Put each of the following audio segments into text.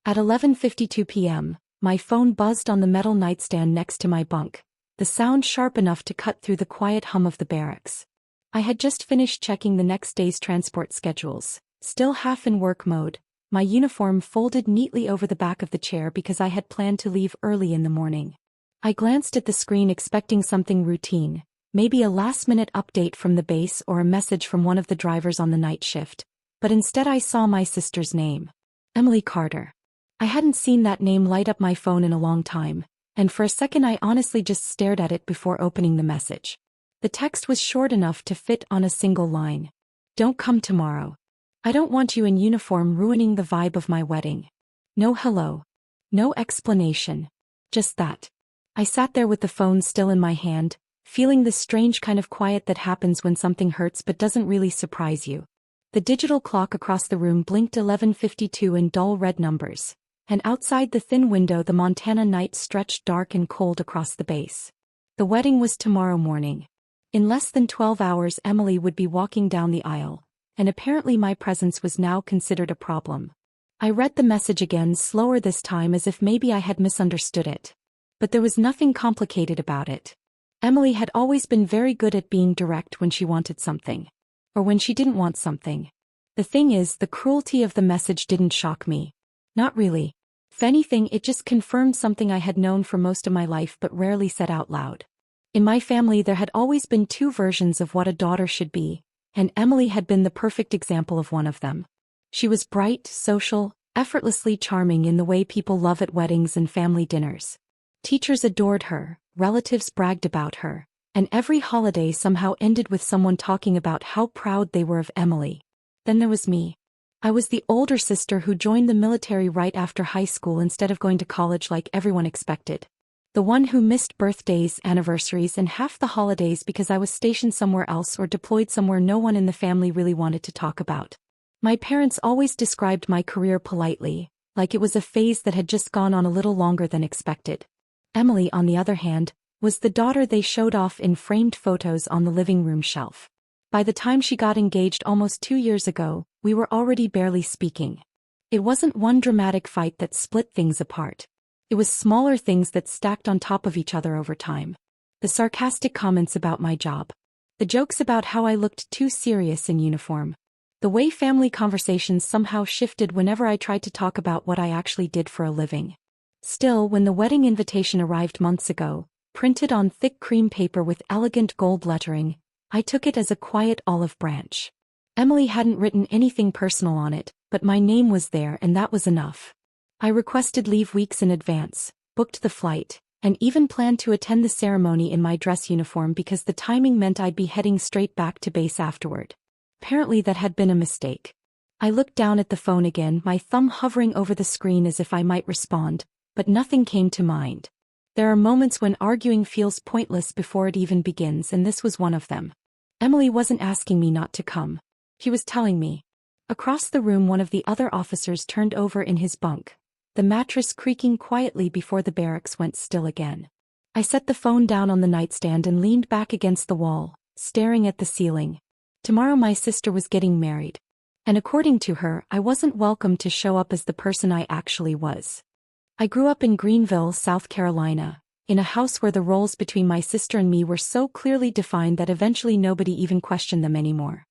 At 11:52 p.m., my phone buzzed on the metal nightstand next to my bunk, the sound sharp enough to cut through the quiet hum of the barracks. I had just finished checking the next day's transport schedules, still half in work mode, my uniform folded neatly over the back of the chair because I had planned to leave early in the morning. I glanced at the screen expecting something routine, maybe a last-minute update from the base or a message from one of the drivers on the night shift, but instead I saw my sister's name. Emily Carter. I hadn't seen that name light up my phone in a long time, and for a second I honestly just stared at it before opening the message. The text was short enough to fit on a single line. Don't come tomorrow. I don't want you in uniform ruining the vibe of my wedding. No hello. No explanation. Just that. I sat there with the phone still in my hand, feeling the strange kind of quiet that happens when something hurts but doesn't really surprise you. The digital clock across the room blinked 11:52 in dull red numbers, and outside the thin window the Montana night stretched dark and cold across the base. The wedding was tomorrow morning. In less than 12 hours Emily would be walking down the aisle, and apparently my presence was now considered a problem. I read the message again, slower this time, as if maybe I had misunderstood it. But there was nothing complicated about it. Emily had always been very good at being direct when she wanted something. Or when she didn't want something. The thing is, the cruelty of the message didn't shock me. Not really. If anything, it just confirmed something I had known for most of my life but rarely said out loud. In my family there had always been two versions of what a daughter should be, and Emily had been the perfect example of one of them. She was bright, social, effortlessly charming in the way people love at weddings and family dinners. Teachers adored her, relatives bragged about her, and every holiday somehow ended with someone talking about how proud they were of Emily. Then there was me. I was the older sister who joined the military right after high school instead of going to college like everyone expected. The one who missed birthdays, anniversaries, and half the holidays because I was stationed somewhere else or deployed somewhere no one in the family really wanted to talk about. My parents always described my career politely, like it was a phase that had just gone on a little longer than expected. Emily, on the other hand, was the daughter they showed off in framed photos on the living room shelf. By the time she got engaged almost 2 years ago, we were already barely speaking. It wasn't one dramatic fight that split things apart. It was smaller things that stacked on top of each other over time. The sarcastic comments about my job. The jokes about how I looked too serious in uniform. The way family conversations somehow shifted whenever I tried to talk about what I actually did for a living. Still, when the wedding invitation arrived months ago, printed on thick cream paper with elegant gold lettering, I took it as a quiet olive branch. Emily hadn't written anything personal on it, but my name was there and that was enough. I requested leave weeks in advance, booked the flight, and even planned to attend the ceremony in my dress uniform because the timing meant I'd be heading straight back to base afterward. Apparently that had been a mistake. I looked down at the phone again, my thumb hovering over the screen as if I might respond, but nothing came to mind. There are moments when arguing feels pointless before it even begins, and this was one of them. Emily wasn't asking me not to come. She was telling me. Across the room one of the other officers turned over in his bunk, the mattress creaking quietly before the barracks went still again. I set the phone down on the nightstand and leaned back against the wall, staring at the ceiling. Tomorrow my sister was getting married. And according to her, I wasn't welcome to show up as the person I actually was. I grew up in Greenville, South Carolina, in a house where the roles between my sister and me were so clearly defined that eventually nobody even questioned them anymore.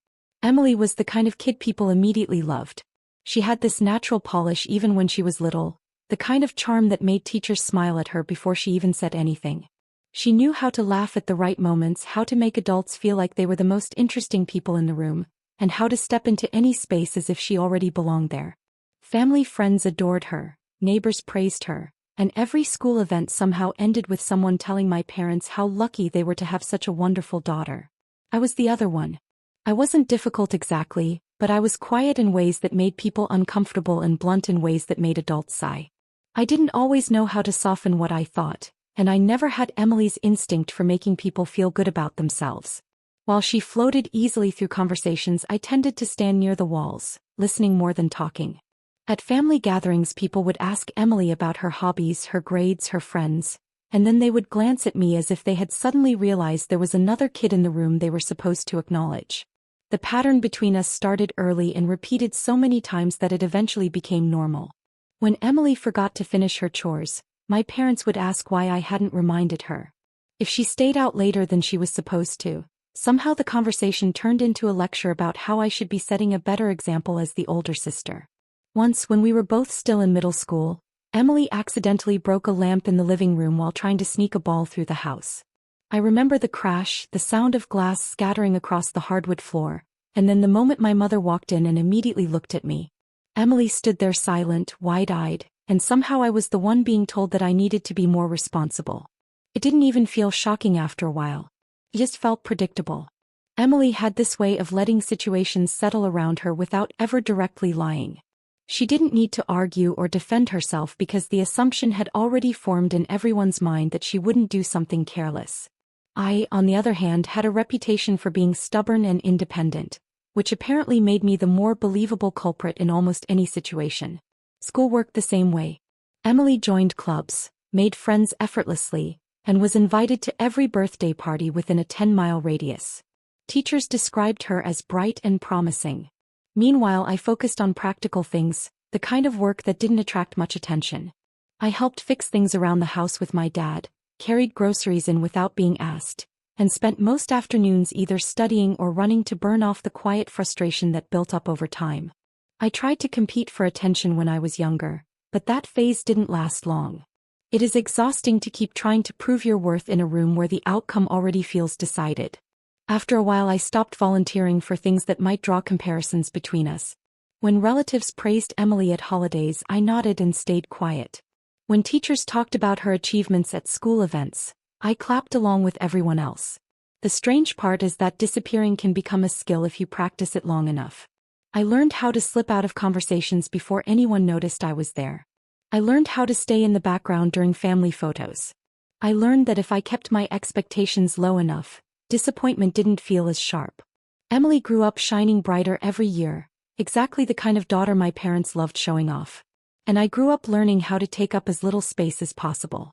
Emily was the kind of kid people immediately loved. She had this natural polish even when she was little, the kind of charm that made teachers smile at her before she even said anything. She knew how to laugh at the right moments, how to make adults feel like they were the most interesting people in the room, and how to step into any space as if she already belonged there. Family friends adored her, neighbors praised her, and every school event somehow ended with someone telling my parents how lucky they were to have such a wonderful daughter. I was the other one. I wasn't difficult exactly, but I was quiet in ways that made people uncomfortable and blunt in ways that made adults sigh. I didn't always know how to soften what I thought, and I never had Emily's instinct for making people feel good about themselves. While she floated easily through conversations, I tended to stand near the walls, listening more than talking. At family gatherings people would ask Emily about her hobbies, her grades, her friends, and then they would glance at me as if they had suddenly realized there was another kid in the room they were supposed to acknowledge. The pattern between us started early and repeated so many times that it eventually became normal. When Emily forgot to finish her chores, my parents would ask why I hadn't reminded her. If she stayed out later than she was supposed to, somehow the conversation turned into a lecture about how I should be setting a better example as the older sister. Once, when we were both still in middle school, Emily accidentally broke a lamp in the living room while trying to sneak a ball through the house. I remember the crash, the sound of glass scattering across the hardwood floor, and then the moment my mother walked in and immediately looked at me. Emily stood there silent, wide-eyed, and somehow I was the one being told that I needed to be more responsible. It didn't even feel shocking after a while. It just felt predictable. Emily had this way of letting situations settle around her without ever directly lying. She didn't need to argue or defend herself because the assumption had already formed in everyone's mind that she wouldn't do something careless. I, on the other hand, had a reputation for being stubborn and independent, which apparently made me the more believable culprit in almost any situation. School worked the same way. Emily joined clubs, made friends effortlessly, and was invited to every birthday party within a 10-mile radius. Teachers described her as bright and promising. Meanwhile, I focused on practical things, the kind of work that didn't attract much attention. I helped fix things around the house with my dad, carried groceries in without being asked, and spent most afternoons either studying or running to burn off the quiet frustration that built up over time. I tried to compete for attention when I was younger, but that phase didn't last long. It is exhausting to keep trying to prove your worth in a room where the outcome already feels decided. After a while, I stopped volunteering for things that might draw comparisons between us. When relatives praised Emily at holidays, I nodded and stayed quiet. When teachers talked about her achievements at school events, I clapped along with everyone else. The strange part is that disappearing can become a skill if you practice it long enough. I learned how to slip out of conversations before anyone noticed I was there. I learned how to stay in the background during family photos. I learned that if I kept my expectations low enough, disappointment didn't feel as sharp. Emily grew up shining brighter every year, exactly the kind of daughter my parents loved showing off. And I grew up learning how to take up as little space as possible.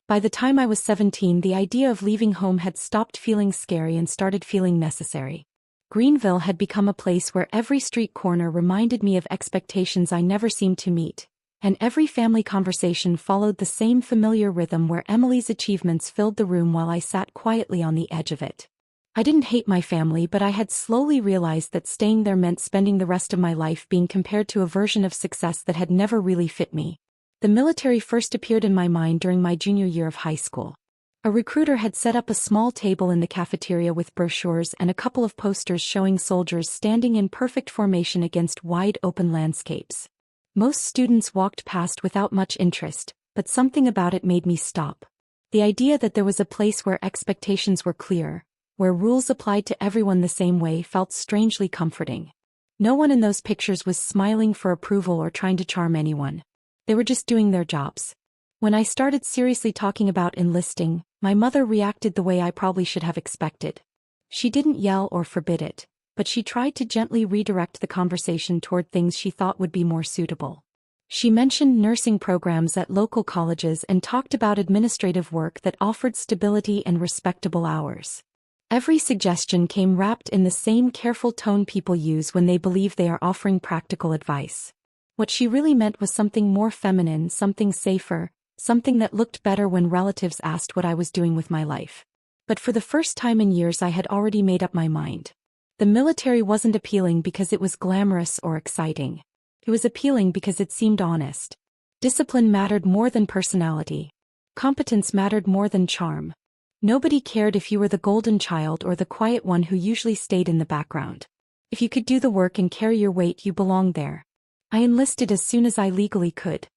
By the time I was 17, the idea of leaving home had stopped feeling scary and started feeling necessary. Greenville had become a place where every street corner reminded me of expectations I never seemed to meet, and every family conversation followed the same familiar rhythm where Emily's achievements filled the room while I sat quietly on the edge of it. I didn't hate my family, but I had slowly realized that staying there meant spending the rest of my life being compared to a version of success that had never really fit me. The military first appeared in my mind during my junior year of high school. A recruiter had set up a small table in the cafeteria with brochures and a couple of posters showing soldiers standing in perfect formation against wide-open landscapes. Most students walked past without much interest, but something about it made me stop. The idea that there was a place where expectations were clear, where rules applied to everyone the same way, felt strangely comforting. No one in those pictures was smiling for approval or trying to charm anyone. They were just doing their jobs. When I started seriously talking about enlisting, my mother reacted the way I probably should have expected. She didn't yell or forbid it, but she tried to gently redirect the conversation toward things she thought would be more suitable. She mentioned nursing programs at local colleges and talked about administrative work that offered stability and respectable hours. Every suggestion came wrapped in the same careful tone people use when they believe they are offering practical advice. What she really meant was something more feminine, something safer, something that looked better when relatives asked what I was doing with my life. But for the first time in years, I had already made up my mind. The military wasn't appealing because it was glamorous or exciting. It was appealing because it seemed honest. Discipline mattered more than personality. Competence mattered more than charm. Nobody cared if you were the golden child or the quiet one who usually stayed in the background. If you could do the work and carry your weight, you belonged there. I enlisted as soon as I legally could.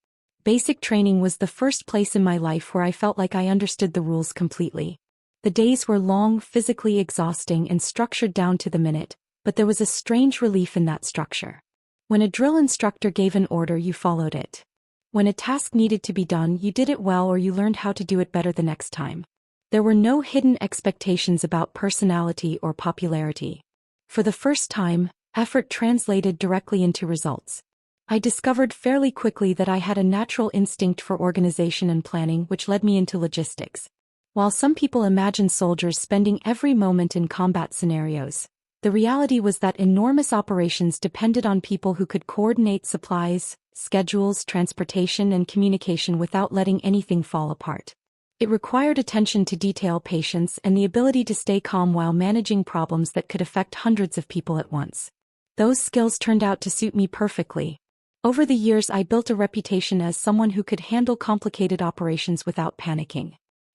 Basic training was the first place in my life where I felt like I understood the rules completely. The days were long, physically exhausting, and structured down to the minute, but there was a strange relief in that structure. When a drill instructor gave an order, you followed it. When a task needed to be done, you did it well or you learned how to do it better the next time. There were no hidden expectations about personality or popularity. For the first time, effort translated directly into results. I discovered fairly quickly that I had a natural instinct for organization and planning, which led me into logistics. While some people imagine soldiers spending every moment in combat scenarios, the reality was that enormous operations depended on people who could coordinate supplies, schedules, transportation, and communication without letting anything fall apart. It required attention to detail, patience, and the ability to stay calm while managing problems that could affect hundreds of people at once. Those skills turned out to suit me perfectly. Over the years, I built a reputation as someone who could handle complicated operations without panicking.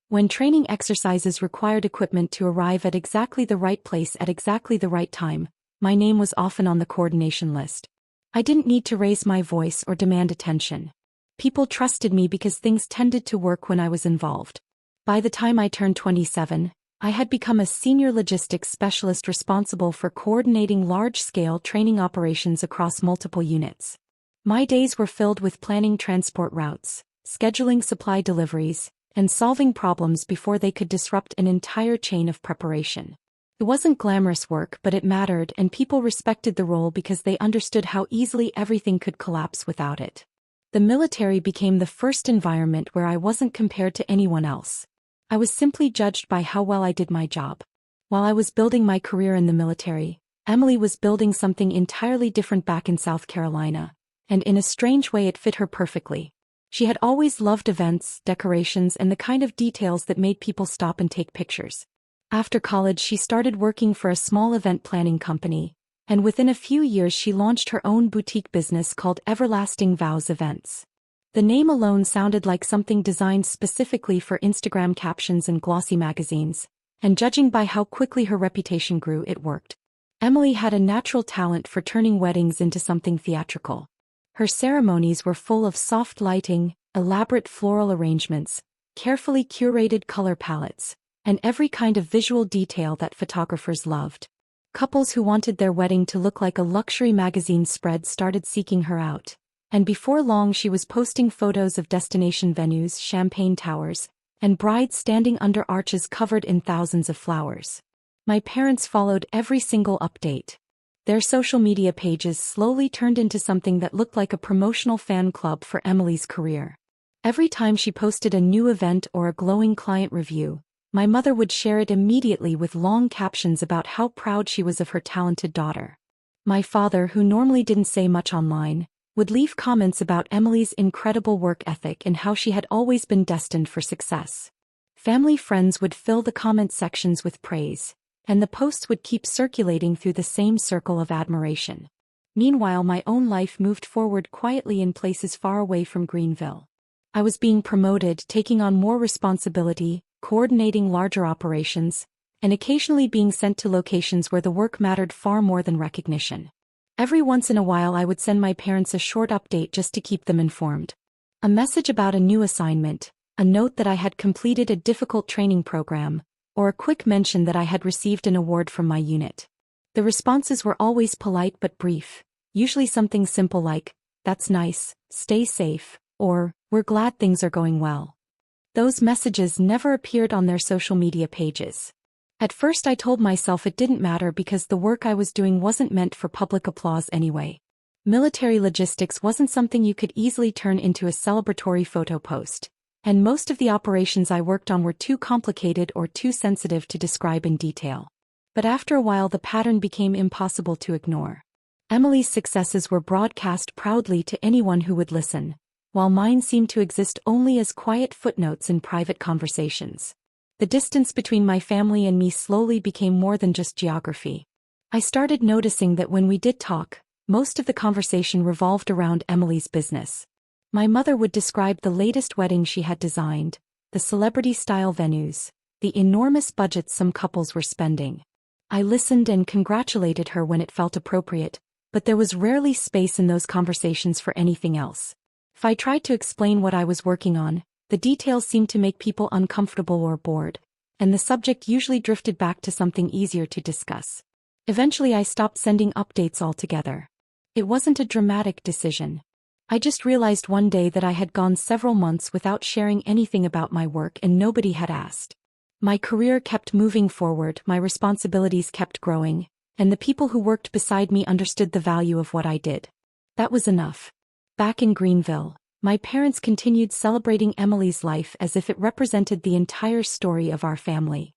When training exercises required equipment to arrive at exactly the right place at exactly the right time, my name was often on the coordination list. I didn't need to raise my voice or demand attention. People trusted me because things tended to work when I was involved. By the time I turned 27, I had become a senior logistics specialist responsible for coordinating large-scale training operations across multiple units. My days were filled with planning transport routes, scheduling supply deliveries, and solving problems before they could disrupt an entire chain of preparation. It wasn't glamorous work, but it mattered, and people respected the role because they understood how easily everything could collapse without it. The military became the first environment where I wasn't compared to anyone else. I was simply judged by how well I did my job. While I was building my career in the military, Emily was building something entirely different back in South Carolina, and in a strange way it fit her perfectly. She had always loved events, decorations, and the kind of details that made people stop and take pictures. After college, she started working for a small event planning company, and within a few years she launched her own boutique business called Everlasting Vows Events. The name alone sounded like something designed specifically for Instagram captions and glossy magazines, and judging by how quickly her reputation grew, it worked. Emily had a natural talent for turning weddings into something theatrical. Her ceremonies were full of soft lighting, elaborate floral arrangements, carefully curated color palettes, and every kind of visual detail that photographers loved. Couples who wanted their wedding to look like a luxury magazine spread started seeking her out, and before long she was posting photos of destination venues, champagne towers, and brides standing under arches covered in thousands of flowers. My parents followed every single update. Their social media pages slowly turned into something that looked like a promotional fan club for Emily's career. Every time she posted a new event or a glowing client review, my mother would share it immediately with long captions about how proud she was of her talented daughter. My father, who normally didn't say much online, would leave comments about Emily's incredible work ethic and how she had always been destined for success. Family friends would fill the comment sections with praise, and the posts would keep circulating through the same circle of admiration. Meanwhile, my own life moved forward quietly in places far away from Greenville. I was being promoted, taking on more responsibility, coordinating larger operations, and occasionally being sent to locations where the work mattered far more than recognition. Every once in a while I would send my parents a short update just to keep them informed. A message about a new assignment, a note that I had completed a difficult training program, or a quick mention that I had received an award from my unit. The responses were always polite but brief, usually something simple like, "That's nice, stay safe," or, "We're glad things are going well." Those messages never appeared on their social media pages. At first I told myself it didn't matter because the work I was doing wasn't meant for public applause anyway. Military logistics wasn't something you could easily turn into a celebratory photo post, and most of the operations I worked on were too complicated or too sensitive to describe in detail. But after a while the pattern became impossible to ignore. Emily's successes were broadcast proudly to anyone who would listen, while mine seemed to exist only as quiet footnotes in private conversations. The distance between my family and me slowly became more than just geography. I started noticing that when we did talk, most of the conversation revolved around Emily's business. My mother would describe the latest wedding she had designed, the celebrity-style venues, the enormous budgets some couples were spending. I listened and congratulated her when it felt appropriate, but there was rarely space in those conversations for anything else. If I tried to explain what I was working on, the details seemed to make people uncomfortable or bored, and the subject usually drifted back to something easier to discuss. Eventually I stopped sending updates altogether. It wasn't a dramatic decision. I just realized one day that I had gone several months without sharing anything about my work and nobody had asked. My career kept moving forward, my responsibilities kept growing, and the people who worked beside me understood the value of what I did. That was enough. Back in Greenville, my parents continued celebrating Emily's life as if it represented the entire story of our family.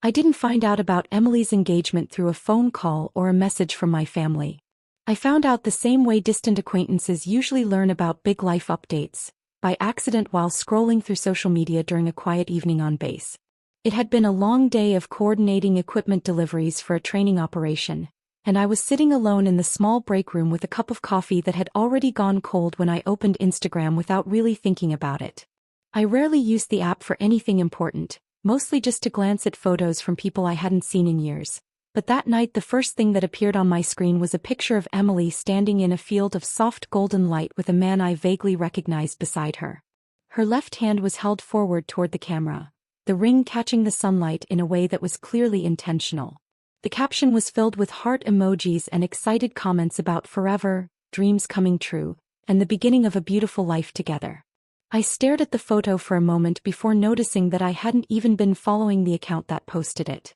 I didn't find out about Emily's engagement through a phone call or a message from my family. I found out the same way distant acquaintances usually learn about big life updates, by accident while scrolling through social media during a quiet evening on base. It had been a long day of coordinating equipment deliveries for a training operation, and I was sitting alone in the small break room with a cup of coffee that had already gone cold when I opened Instagram without really thinking about it. I rarely used the app for anything important, mostly just to glance at photos from people I hadn't seen in years. But that night the first thing that appeared on my screen was a picture of Emily standing in a field of soft golden light with a man I vaguely recognized beside her. Her left hand was held forward toward the camera, the ring catching the sunlight in a way that was clearly intentional. The caption was filled with heart emojis and excited comments about forever, dreams coming true, and the beginning of a beautiful life together. I stared at the photo for a moment before noticing that I hadn't even been following the account that posted it.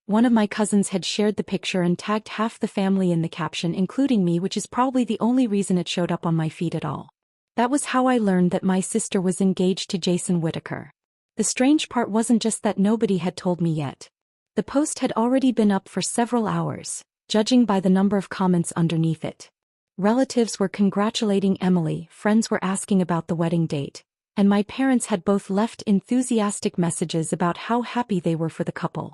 One of my cousins had shared the picture and tagged half the family in the caption, including me, which is probably the only reason it showed up on my feed at all. That was how I learned that my sister was engaged to Jason Whittaker. The strange part wasn't just that nobody had told me yet. The post had already been up for several hours, judging by the number of comments underneath it. Relatives were congratulating Emily, friends were asking about the wedding date, and my parents had both left enthusiastic messages about how happy they were for the couple.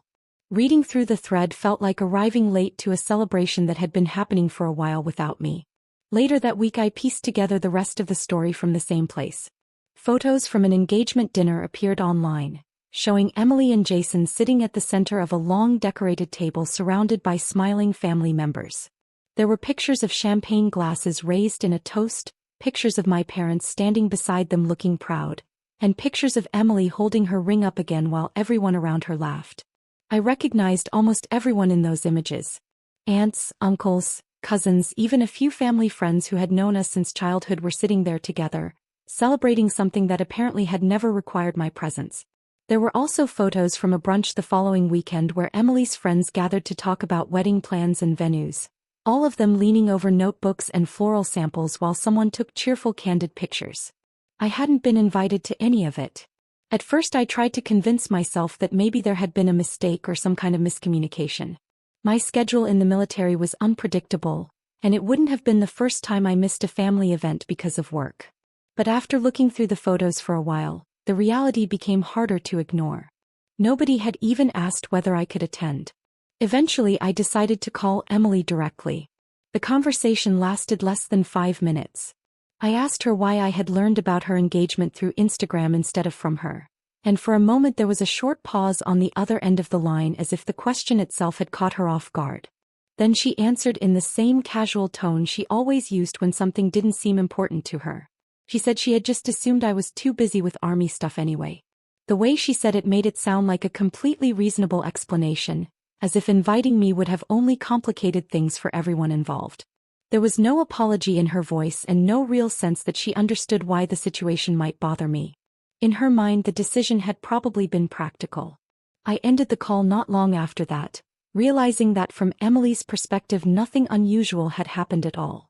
Reading through the thread felt like arriving late to a celebration that had been happening for a while without me. Later that week I pieced together the rest of the story from the same place. Photos from an engagement dinner appeared online, showing Emily and Jason sitting at the center of a long decorated table surrounded by smiling family members. There were pictures of champagne glasses raised in a toast, pictures of my parents standing beside them looking proud, and pictures of Emily holding her ring up again while everyone around her laughed. I recognized almost everyone in those images. Aunts, uncles, cousins, even a few family friends who had known us since childhood were sitting there together, celebrating something that apparently had never required my presence. There were also photos from a brunch the following weekend where Emily's friends gathered to talk about wedding plans and venues, all of them leaning over notebooks and floral samples while someone took cheerful candid pictures. I hadn't been invited to any of it. At first I tried to convince myself that maybe there had been a mistake or some kind of miscommunication. My schedule in the military was unpredictable, and it wouldn't have been the first time I missed a family event because of work. But after looking through the photos for a while, the reality became harder to ignore. Nobody had even asked whether I could attend. Eventually I decided to call Emily directly. The conversation lasted less than 5 minutes. I asked her why I had learned about her engagement through Instagram instead of from her, and for a moment there was a short pause on the other end of the line as if the question itself had caught her off guard. Then she answered in the same casual tone she always used when something didn't seem important to her. She said she had just assumed I was too busy with army stuff anyway. The way she said it made it sound like a completely reasonable explanation, as if inviting me would have only complicated things for everyone involved. There was no apology in her voice and no real sense that she understood why the situation might bother me. In her mind the decision had probably been practical. I ended the call not long after that, realizing that from Emily's perspective nothing unusual had happened at all.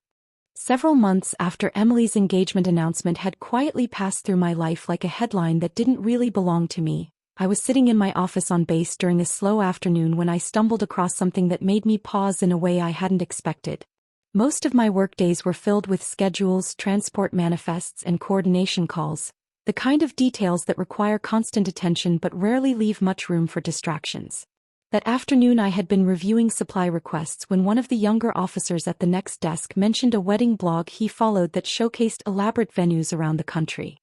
Several months after Emily's engagement announcement had quietly passed through my life like a headline that didn't really belong to me, I was sitting in my office on base during a slow afternoon when I stumbled across something that made me pause in a way I hadn't expected. Most of my workdays were filled with schedules, transport manifests, and coordination calls, the kind of details that require constant attention but rarely leave much room for distractions. That afternoon I had been reviewing supply requests when one of the younger officers at the next desk mentioned a wedding blog he followed that showcased elaborate venues around the country.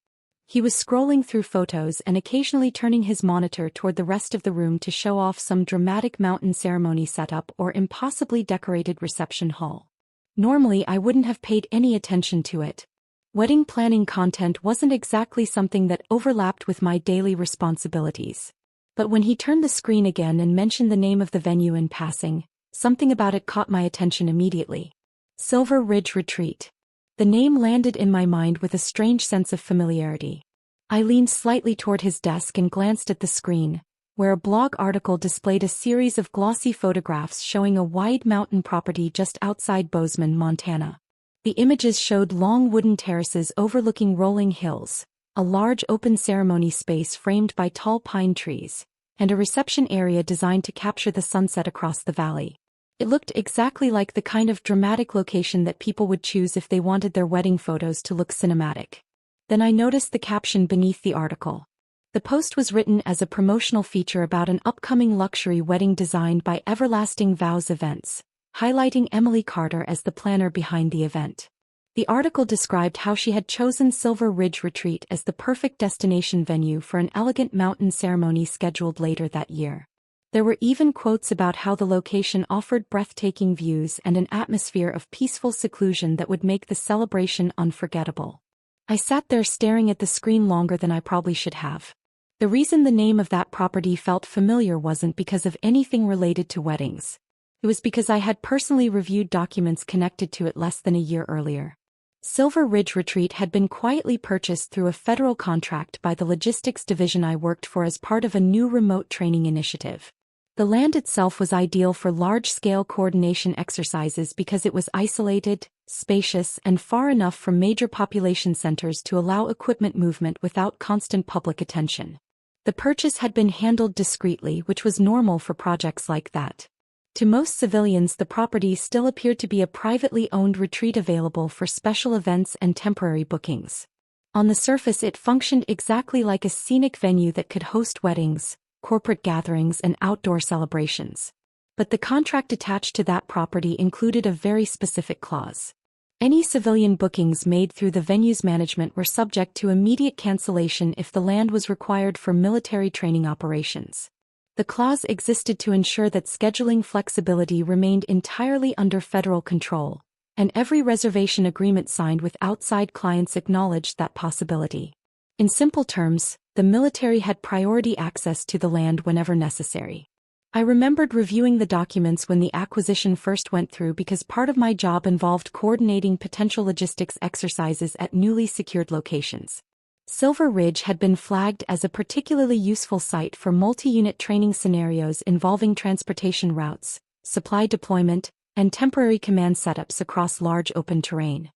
He was scrolling through photos and occasionally turning his monitor toward the rest of the room to show off some dramatic mountain ceremony setup or impossibly decorated reception hall. Normally I wouldn't have paid any attention to it. Wedding planning content wasn't exactly something that overlapped with my daily responsibilities. But when he turned the screen again and mentioned the name of the venue in passing, something about it caught my attention immediately. Silver Ridge Retreat. The name landed in my mind with a strange sense of familiarity. I leaned slightly toward his desk and glanced at the screen, where a blog article displayed a series of glossy photographs showing a wide mountain property just outside Bozeman, Montana. The images showed long wooden terraces overlooking rolling hills, a large open ceremony space framed by tall pine trees, and a reception area designed to capture the sunset across the valley. It looked exactly like the kind of dramatic location that people would choose if they wanted their wedding photos to look cinematic. Then I noticed the caption beneath the article. The post was written as a promotional feature about an upcoming luxury wedding designed by Everlasting Vows Events, highlighting Emily Carter as the planner behind the event. The article described how she had chosen Silver Ridge Retreat as the perfect destination venue for an elegant mountain ceremony scheduled later that year. There were even quotes about how the location offered breathtaking views and an atmosphere of peaceful seclusion that would make the celebration unforgettable. I sat there staring at the screen longer than I probably should have. The reason the name of that property felt familiar wasn't because of anything related to weddings. It was because I had personally reviewed documents connected to it less than a year earlier. Silver Ridge Retreat had been quietly purchased through a federal contract by the logistics division I worked for as part of a new remote training initiative. The land itself was ideal for large-scale coordination exercises because it was isolated, spacious, and far enough from major population centers to allow equipment movement without constant public attention. The purchase had been handled discreetly, which was normal for projects like that. To most civilians, the property still appeared to be a privately owned retreat available for special events and temporary bookings. On the surface, it functioned exactly like a scenic venue that could host weddings, corporate gatherings, and outdoor celebrations. But the contract attached to that property included a very specific clause. Any civilian bookings made through the venue's management were subject to immediate cancellation if the land was required for military training operations. The clause existed to ensure that scheduling flexibility remained entirely under federal control, and every reservation agreement signed with outside clients acknowledged that possibility. In simple terms, the military had priority access to the land whenever necessary. I remembered reviewing the documents when the acquisition first went through because part of my job involved coordinating potential logistics exercises at newly secured locations. Silver Ridge had been flagged as a particularly useful site for multi-unit training scenarios involving transportation routes, supply deployment, and temporary command setups across large open terrain.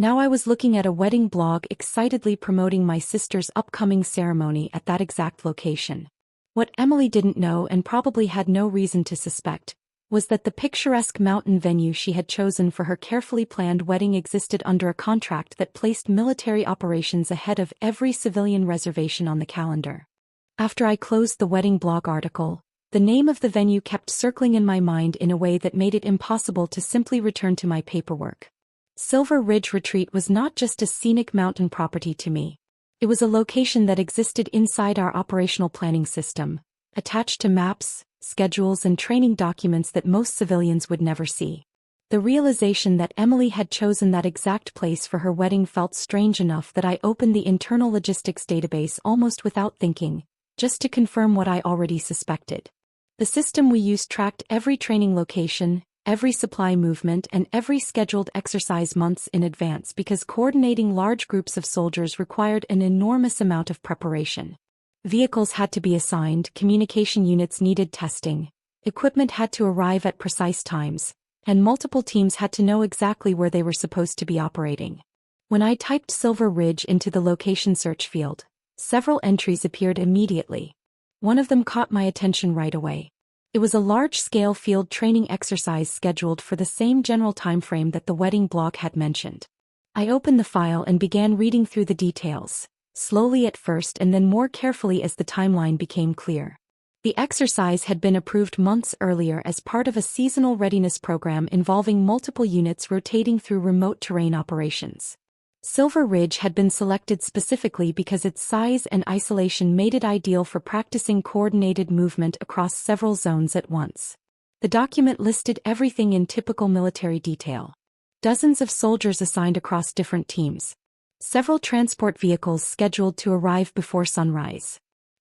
Now I was looking at a wedding blog excitedly promoting my sister's upcoming ceremony at that exact location. What Emily didn't know, and probably had no reason to suspect, was that the picturesque mountain venue she had chosen for her carefully planned wedding existed under a contract that placed military operations ahead of every civilian reservation on the calendar. After I closed the wedding blog article, the name of the venue kept circling in my mind in a way that made it impossible to simply return to my paperwork. Silver Ridge Retreat was not just a scenic mountain property to me. It was a location that existed inside our operational planning system, attached to maps, schedules, and training documents that most civilians would never see. The realization that Emily had chosen that exact place for her wedding felt strange enough that I opened the internal logistics database almost without thinking, just to confirm what I already suspected. The system we used tracked every training location, every supply movement, and every scheduled exercise months in advance because coordinating large groups of soldiers required an enormous amount of preparation. Vehicles had to be assigned, communication units needed testing, equipment had to arrive at precise times, and multiple teams had to know exactly where they were supposed to be operating. When I typed Silver Ridge into the location search field, several entries appeared immediately. One of them caught my attention right away. It was a large-scale field training exercise scheduled for the same general timeframe that the wedding blog had mentioned. I opened the file and began reading through the details, slowly at first and then more carefully as the timeline became clear. The exercise had been approved months earlier as part of a seasonal readiness program involving multiple units rotating through remote terrain operations. Silver Ridge had been selected specifically because its size and isolation made it ideal for practicing coordinated movement across several zones at once. The document listed everything in typical military detail. Dozens of soldiers assigned across different teams. Several transport vehicles scheduled to arrive before sunrise.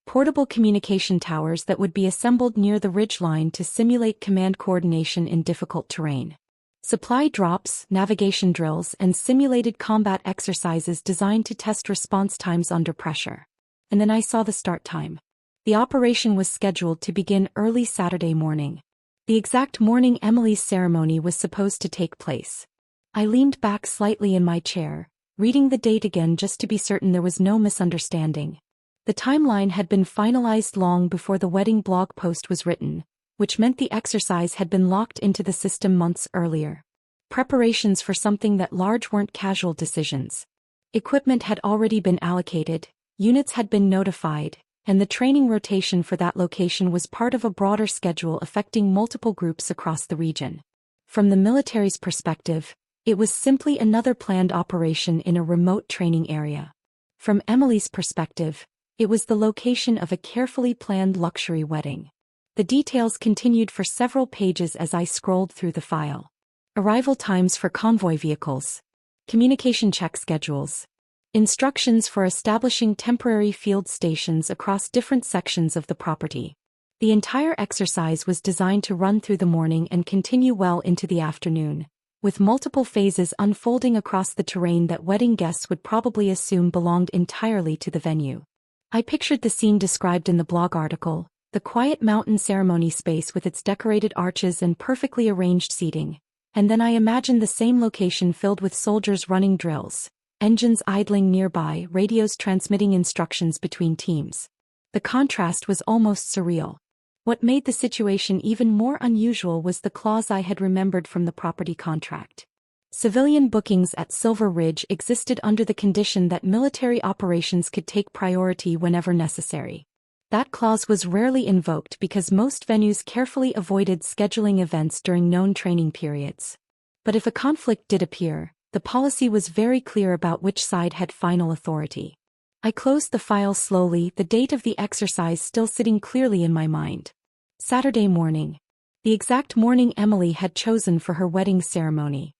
Portable communication towers that would be assembled near the ridge line to simulate command coordination in difficult terrain. Supply drops, navigation drills, and simulated combat exercises designed to test response times under pressure. And then I saw the start time. The operation was scheduled to begin early Saturday morning. The exact morning Emily's ceremony was supposed to take place. I leaned back slightly in my chair, reading the date again just to be certain there was no misunderstanding. The timeline had been finalized long before the wedding blog post was written, which meant the exercise had been locked into the system months earlier. Preparations for something that large weren't casual decisions. Equipment had already been allocated, units had been notified, and the training rotation for that location was part of a broader schedule affecting multiple groups across the region. From the military's perspective, it was simply another planned operation in a remote training area. From Emily's perspective, it was the location of a carefully planned luxury wedding. The details continued for several pages as I scrolled through the file. Arrival times for convoy vehicles. Communication check schedules. Instructions for establishing temporary field stations across different sections of the property. The entire exercise was designed to run through the morning and continue well into the afternoon, with multiple phases unfolding across the terrain that wedding guests would probably assume belonged entirely to the venue. I pictured the scene described in the blog article, the quiet mountain ceremony space with its decorated arches and perfectly arranged seating. And then I imagined the same location filled with soldiers running drills, engines idling nearby, radios transmitting instructions between teams. The contrast was almost surreal. What made the situation even more unusual was the clause I had remembered from the property contract. Civilian bookings at Silver Ridge existed under the condition that military operations could take priority whenever necessary. That clause was rarely invoked because most venues carefully avoided scheduling events during known training periods. But if a conflict did appear, the policy was very clear about which side had final authority. I closed the file slowly, the date of the exercise still sitting clearly in my mind. Saturday morning. The exact morning Emily had chosen for her wedding ceremony.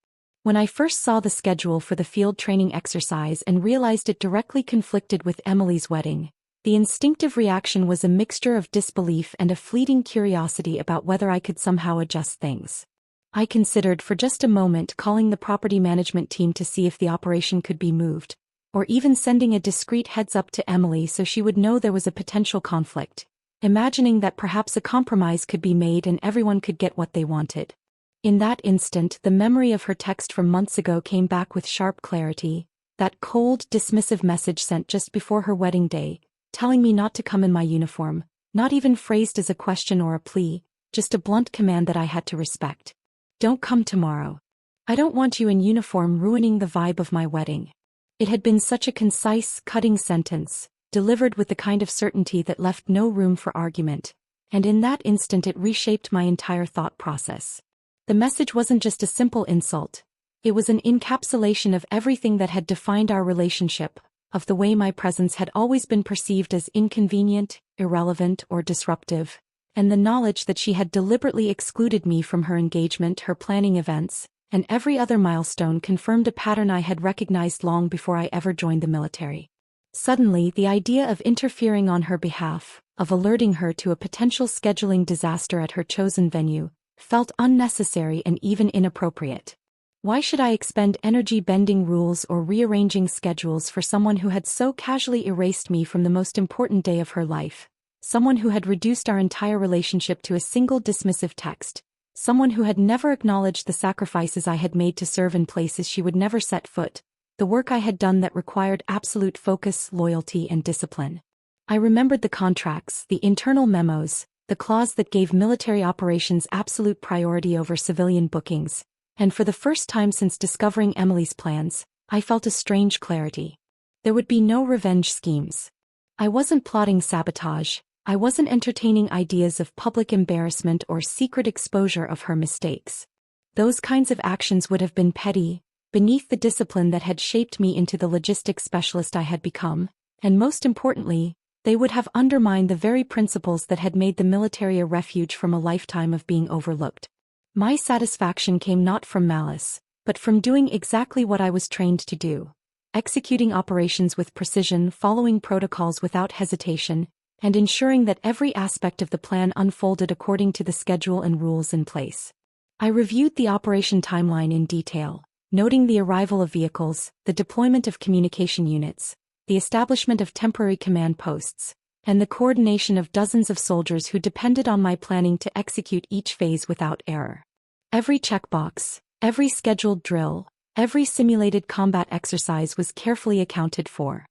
When I first saw the schedule for the field training exercise and realized it directly conflicted with Emily's wedding, the instinctive reaction was a mixture of disbelief and a fleeting curiosity about whether I could somehow adjust things. I considered for just a moment calling the property management team to see if the operation could be moved, or even sending a discreet heads-up to Emily so she would know there was a potential conflict, imagining that perhaps a compromise could be made and everyone could get what they wanted. In that instant, the memory of her text from months ago came back with sharp clarity, that cold, dismissive message sent just before her wedding day, telling me not to come in my uniform, not even phrased as a question or a plea, just a blunt command that I had to respect. Don't come tomorrow. I don't want you in uniform ruining the vibe of my wedding. It had been such a concise, cutting sentence, delivered with the kind of certainty that left no room for argument, and in that instant it reshaped my entire thought process. The message wasn't just a simple insult. It was an encapsulation of everything that had defined our relationship, of the way my presence had always been perceived as inconvenient, irrelevant, or disruptive, and the knowledge that she had deliberately excluded me from her engagement, her planning events, and every other milestone confirmed a pattern I had recognized long before I ever joined the military. Suddenly, the idea of interfering on her behalf, of alerting her to a potential scheduling disaster at her chosen venue, felt unnecessary and even inappropriate. Why should I expend energy bending rules or rearranging schedules for someone who had so casually erased me from the most important day of her life? Someone who had reduced our entire relationship to a single dismissive text. Someone who had never acknowledged the sacrifices I had made to serve in places she would never set foot, the work I had done that required absolute focus, loyalty, and discipline. I remembered the contracts, the internal memos, the clause that gave military operations absolute priority over civilian bookings, and for the first time since discovering Emily's plans, I felt a strange clarity. There would be no revenge schemes. I wasn't plotting sabotage. I wasn't entertaining ideas of public embarrassment or secret exposure of her mistakes. Those kinds of actions would have been petty, beneath the discipline that had shaped me into the logistics specialist I had become, and most importantly, they would have undermined the very principles that had made the military a refuge from a lifetime of being overlooked. My satisfaction came not from malice, but from doing exactly what I was trained to do, executing operations with precision, following protocols without hesitation, and ensuring that every aspect of the plan unfolded according to the schedule and rules in place. I reviewed the operation timeline in detail, noting the arrival of vehicles, the deployment of communication units, the establishment of temporary command posts, and the coordination of dozens of soldiers who depended on my planning to execute each phase without error. Every checkbox, every scheduled drill, every simulated combat exercise was carefully accounted for.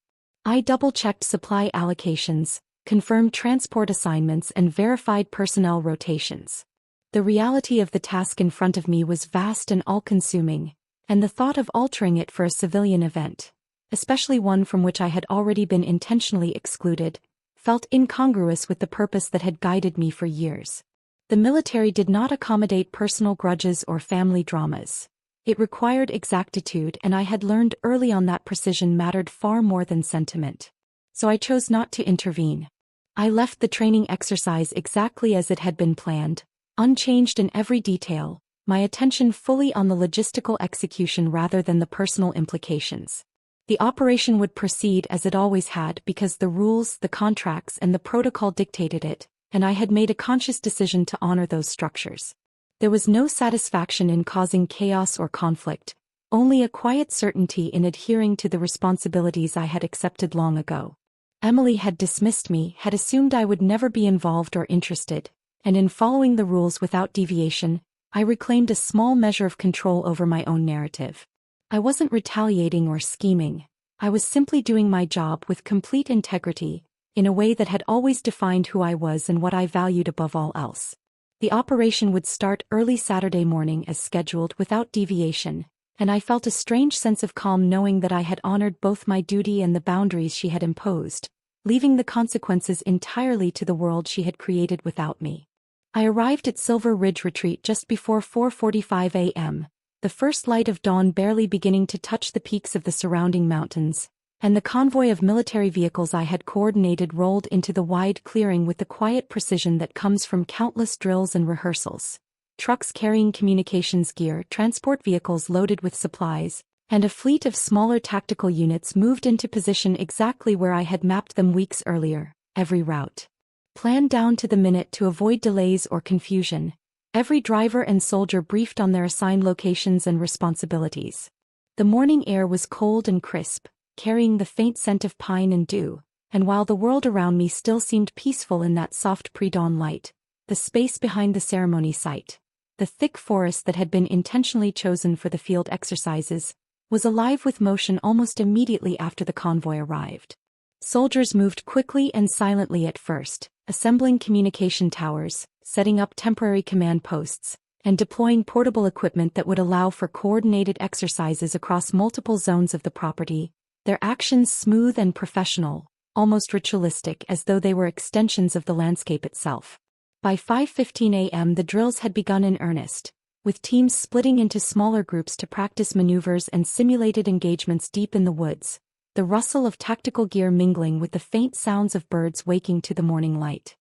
I double-checked supply allocations, confirmed transport assignments and verified personnel rotations. The reality of the task in front of me was vast and all-consuming, and the thought of altering it for a civilian event, especially one from which I had already been intentionally excluded, felt incongruous with the purpose that had guided me for years. The military did not accommodate personal grudges or family dramas. It required exactitude, and I had learned early on that precision mattered far more than sentiment. So I chose not to intervene. I left the training exercise exactly as it had been planned, unchanged in every detail, my attention fully on the logistical execution rather than the personal implications. The operation would proceed as it always had because the rules, the contracts, and the protocol dictated it, and I had made a conscious decision to honor those structures. There was no satisfaction in causing chaos or conflict, only a quiet certainty in adhering to the responsibilities I had accepted long ago. Emily had dismissed me, had assumed I would never be involved or interested, and in following the rules without deviation, I reclaimed a small measure of control over my own narrative. I wasn't retaliating or scheming. I was simply doing my job with complete integrity, in a way that had always defined who I was and what I valued above all else. The operation would start early Saturday morning as scheduled without deviation, and I felt a strange sense of calm knowing that I had honored both my duty and the boundaries she had imposed, leaving the consequences entirely to the world she had created without me. I arrived at Silver Ridge Retreat just before 4:45 a.m., the first light of dawn barely beginning to touch the peaks of the surrounding mountains, and the convoy of military vehicles I had coordinated rolled into the wide clearing with the quiet precision that comes from countless drills and rehearsals. Trucks carrying communications gear, transport vehicles loaded with supplies, and a fleet of smaller tactical units moved into position exactly where I had mapped them weeks earlier, every route planned down to the minute to avoid delays or confusion, every driver and soldier briefed on their assigned locations and responsibilities. The morning air was cold and crisp, carrying the faint scent of pine and dew, and while the world around me still seemed peaceful in that soft pre-dawn light, the space behind the ceremony site, the thick forest that had been intentionally chosen for the field exercises, was alive with motion almost immediately after the convoy arrived. Soldiers moved quickly and silently at first, assembling communication towers, setting up temporary command posts, and deploying portable equipment that would allow for coordinated exercises across multiple zones of the property, their actions smooth and professional, almost ritualistic as though they were extensions of the landscape itself. By 5:15 a.m. the drills had begun in earnest, with teams splitting into smaller groups to practice maneuvers and simulated engagements deep in the woods, the rustle of tactical gear mingling with the faint sounds of birds waking to the morning light.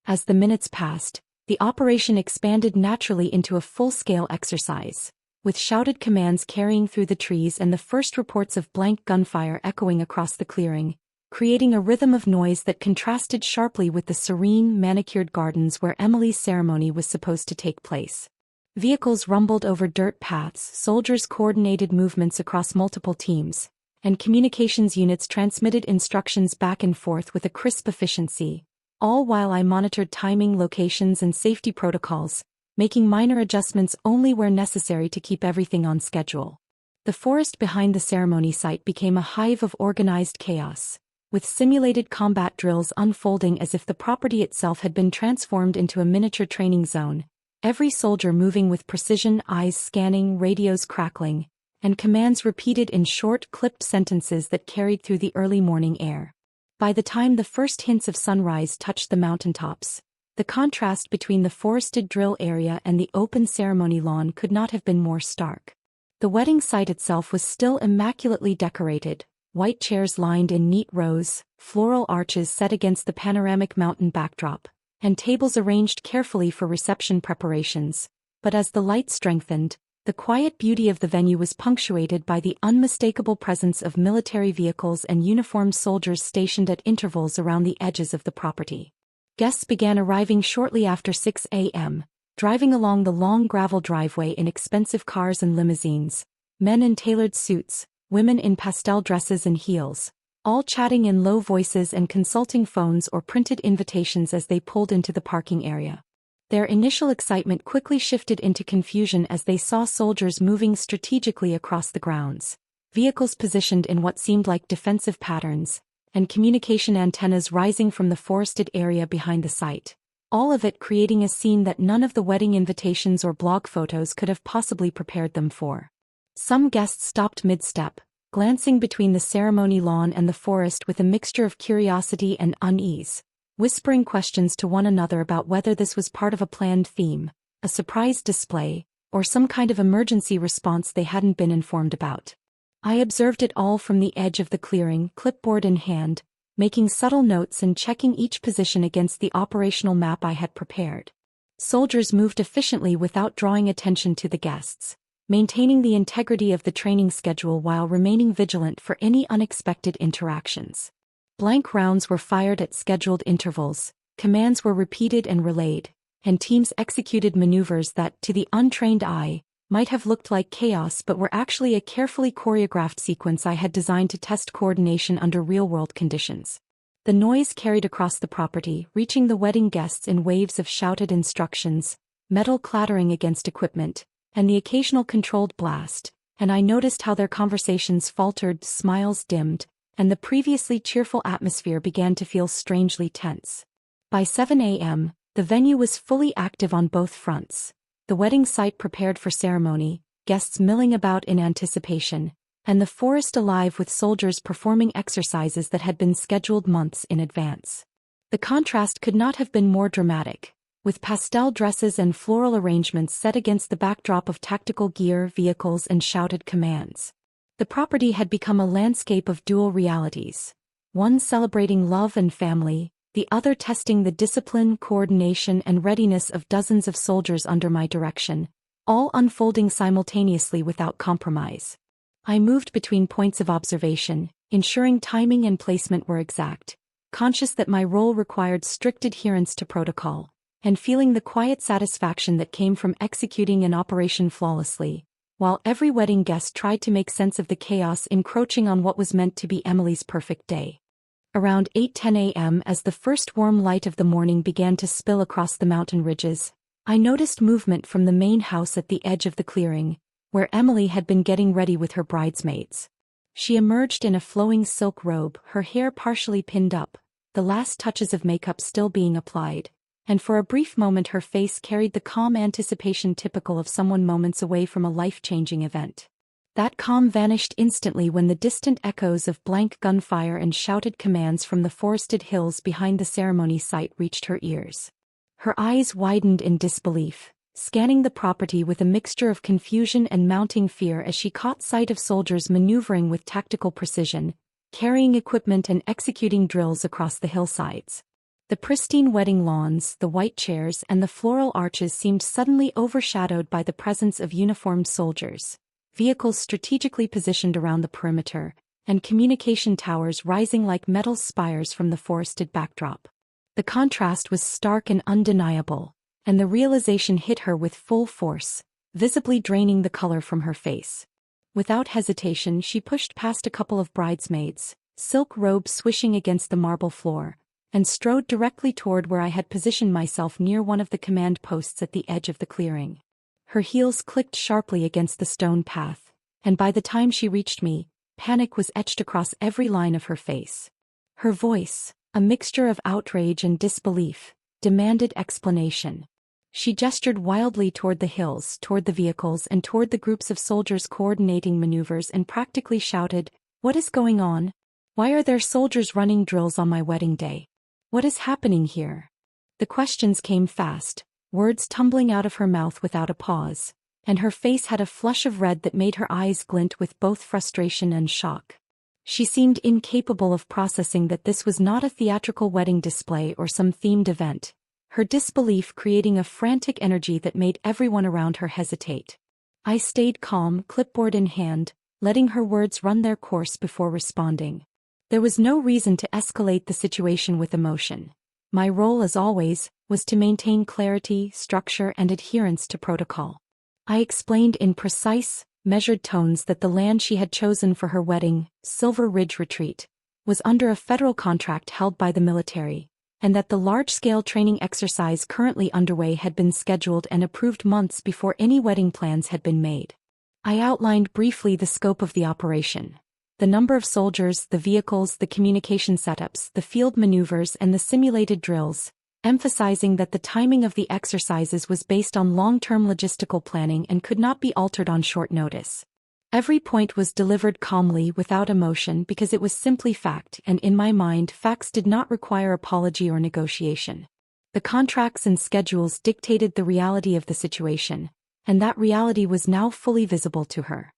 As the minutes passed, the operation expanded naturally into a full-scale exercise, with shouted commands carrying through the trees and the first reports of blank gunfire echoing across the clearing, creating a rhythm of noise that contrasted sharply with the serene, manicured gardens where Emily's ceremony was supposed to take place. Vehicles rumbled over dirt paths, soldiers coordinated movements across multiple teams, and communications units transmitted instructions back and forth with a crisp efficiency, all while I monitored timing, locations, and safety protocols, making minor adjustments only where necessary to keep everything on schedule. The forest behind the ceremony site became a hive of organized chaos, with simulated combat drills unfolding as if the property itself had been transformed into a miniature training zone, every soldier moving with precision, eyes scanning, radios crackling, and commands repeated in short, clipped sentences that carried through the early morning air. By the time the first hints of sunrise touched the mountaintops, the contrast between the forested drill area and the open ceremony lawn could not have been more stark. The wedding site itself was still immaculately decorated, white chairs lined in neat rows, floral arches set against the panoramic mountain backdrop, and tables arranged carefully for reception preparations. But as the light strengthened, the quiet beauty of the venue was punctuated by the unmistakable presence of military vehicles and uniformed soldiers stationed at intervals around the edges of the property. Guests began arriving shortly after 6 a.m., driving along the long gravel driveway in expensive cars and limousines, men in tailored suits, women in pastel dresses and heels, all chatting in low voices and consulting phones or printed invitations as they pulled into the parking area. Their initial excitement quickly shifted into confusion as they saw soldiers moving strategically across the grounds, vehicles positioned in what seemed like defensive patterns, and communication antennas rising from the forested area behind the site. All of it creating a scene that none of the wedding invitations or blog photos could have possibly prepared them for. Some guests stopped mid-step, glancing between the ceremony lawn and the forest with a mixture of curiosity and unease, whispering questions to one another about whether this was part of a planned theme, a surprise display, or some kind of emergency response they hadn't been informed about. I observed it all from the edge of the clearing, clipboard in hand, making subtle notes and checking each position against the operational map I had prepared. Soldiers moved efficiently without drawing attention to the guests, maintaining the integrity of the training schedule while remaining vigilant for any unexpected interactions. Blank rounds were fired at scheduled intervals, commands were repeated and relayed, and teams executed maneuvers that, to the untrained eye, might have looked like chaos but were actually a carefully choreographed sequence I had designed to test coordination under real-world conditions. The noise carried across the property, reaching the wedding guests in waves of shouted instructions, metal clattering against equipment, and the occasional controlled blast, and I noticed how their conversations faltered, smiles dimmed, and the previously cheerful atmosphere began to feel strangely tense. By 7 a.m., the venue was fully active on both fronts. The wedding site prepared for ceremony, guests milling about in anticipation, and the forest alive with soldiers performing exercises that had been scheduled months in advance. The contrast could not have been more dramatic, with pastel dresses and floral arrangements set against the backdrop of tactical gear, vehicles, and shouted commands. The property had become a landscape of dual realities, one celebrating love and family, the other testing the discipline, coordination, and readiness of dozens of soldiers under my direction, all unfolding simultaneously without compromise. I moved between points of observation, ensuring timing and placement were exact, conscious that my role required strict adherence to protocol, and feeling the quiet satisfaction that came from executing an operation flawlessly, while every wedding guest tried to make sense of the chaos encroaching on what was meant to be Emily's perfect day. Around 8:10 a.m. as the first warm light of the morning began to spill across the mountain ridges, I noticed movement from the main house at the edge of the clearing, where Emily had been getting ready with her bridesmaids. She emerged in a flowing silk robe, her hair partially pinned up, the last touches of makeup still being applied, and for a brief moment her face carried the calm anticipation typical of someone moments away from a life-changing event. That calm vanished instantly when the distant echoes of blank gunfire and shouted commands from the forested hills behind the ceremony site reached her ears. Her eyes widened in disbelief, scanning the property with a mixture of confusion and mounting fear as she caught sight of soldiers maneuvering with tactical precision, carrying equipment and executing drills across the hillsides. The pristine wedding lawns, the white chairs, and the floral arches seemed suddenly overshadowed by the presence of uniformed soldiers, vehicles strategically positioned around the perimeter, and communication towers rising like metal spires from the forested backdrop. The contrast was stark and undeniable, and the realization hit her with full force, visibly draining the color from her face. Without hesitation, she pushed past a couple of bridesmaids, silk robes swishing against the marble floor, and strode directly toward where I had positioned myself near one of the command posts at the edge of the clearing. Her heels clicked sharply against the stone path, and by the time she reached me, panic was etched across every line of her face. Her voice, a mixture of outrage and disbelief, demanded explanation. She gestured wildly toward the hills, toward the vehicles, and toward the groups of soldiers coordinating maneuvers and practically shouted, "What is going on? Why are there soldiers running drills on my wedding day? What is happening here?" The questions came fast, words tumbling out of her mouth without a pause, and her face had a flush of red that made her eyes glint with both frustration and shock. She seemed incapable of processing that this was not a theatrical wedding display or some themed event, her disbelief creating a frantic energy that made everyone around her hesitate. I stayed calm, clipboard in hand, letting her words run their course before responding. There was no reason to escalate the situation with emotion. My role, as always, was to maintain clarity, structure, and adherence to protocol. I explained in precise, measured tones that the land she had chosen for her wedding, Silver Ridge Retreat, was under a federal contract held by the military, and that the large-scale training exercise currently underway had been scheduled and approved months before any wedding plans had been made. I outlined briefly the scope of the operation, The number of soldiers, the vehicles, the communication setups, the field maneuvers and the simulated drills, emphasizing that the timing of the exercises was based on long-term logistical planning and could not be altered on short notice. Every point was delivered calmly without emotion because it was simply fact, and in my mind facts did not require apology or negotiation. The contracts and schedules dictated the reality of the situation, and that reality was now fully visible to her.